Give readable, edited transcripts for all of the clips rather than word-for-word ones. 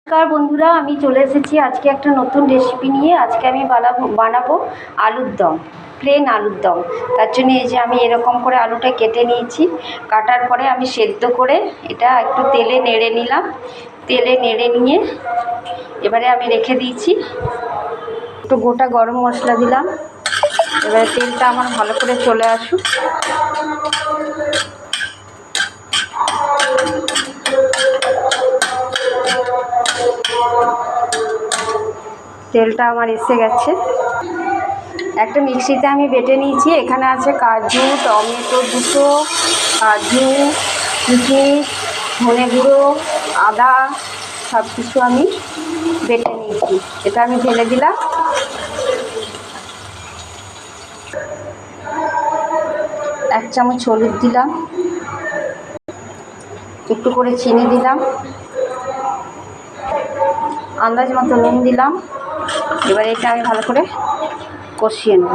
নমস্কার বন্ধুরা, আমি চলে এসেছি আজকে একটা নতুন রেসিপি নিয়ে। আজকে আমি বানাবো আলুর দম, প্লেন আলুর দম। তার জন্য এই যে আমি এরকম করে আলুটা কেটে নিয়েছি। কাটার পরে আমি সেদ্ধ করে এটা একটু তেলে নেড়ে নিলাম। তেলে নেড়ে নিয়ে এবারে আমি রেখে দিয়েছি। একটু গোটা গরম মশলা দিলাম। এবারে তেলটা আমার ভালো করে চলে আসুক। তেলটা আমার এসে গেছে। একটা মিক্সিতে আমি বেটে নিয়েছি। এখানে আছে কাজু, টমেটো দুটো, কাজু, কিশমিশ, ধনে গুঁড়ো, আদা, সব কিছু আমি বেটে নিয়েছি। এটা আমি ঢেলে দিলাম। এক চামচ হলুদ দিলাম, একটু করে চিনি দিলাম, আন্দাজ মতো নুন দিলাম। এবার এটা আমি ভালো করে কষিয়ে নেব।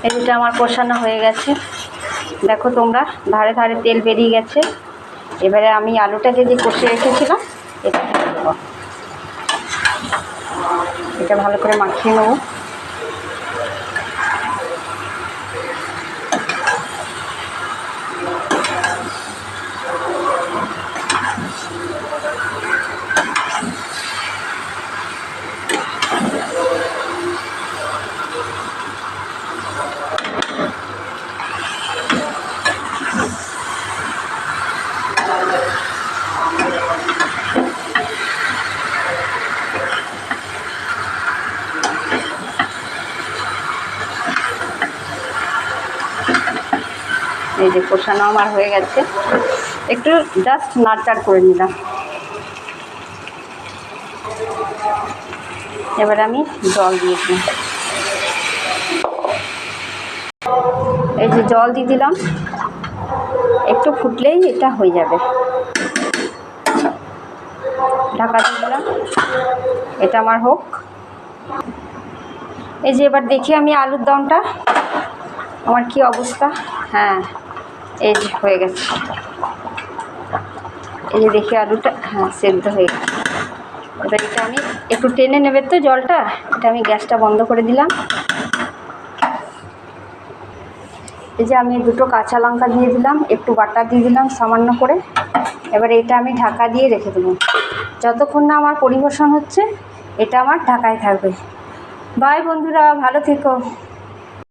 এটা আমার কষানো হয়ে গেছে। দেখো তোমরা, ধারে ধারে তেল বেরিয়ে গেছে। এবারে আমি আলুটাকে যে কষে রেখেছিলাম এটা দেবো। এটা ভালো করে মাখিয়ে নেব। এই যে কষানো আমার হয়ে গেছে। একটু জাস্ট নাড়চাড় করে নিলাম। এবার আমি জল দিয়ে দিই। এই যে জল দিয়ে দিলাম। একটু ফুটলেই এটা হয়ে যাবে। ঢাকা দিয়ে দিলাম। এটা আমার হোক। এই যে এবার দেখি আমি আলুর দমটা আমার কি অবস্থা। হ্যাঁ, এই যে হয়ে গেছে। এই যে দেখি আলুটা, হ্যাঁ সেদ্ধ হয়ে গেছে। এবার এটা আমি একটু টেনে নেবে তো জলটা। এটা আমি গ্যাসটা বন্ধ করে দিলাম। এই যে আমি দুটো কাঁচা লঙ্কা দিয়ে দিলাম, একটু বাটা দিয়ে দিলাম সামান্য করে। এবার এটা আমি ঢাকা দিয়ে রেখে দেবো যতক্ষণ না আমার পরিবেশন হচ্ছে। এটা আমার ঢাকায় থাকবে। বাই বন্ধুরা, ভালো থেকো।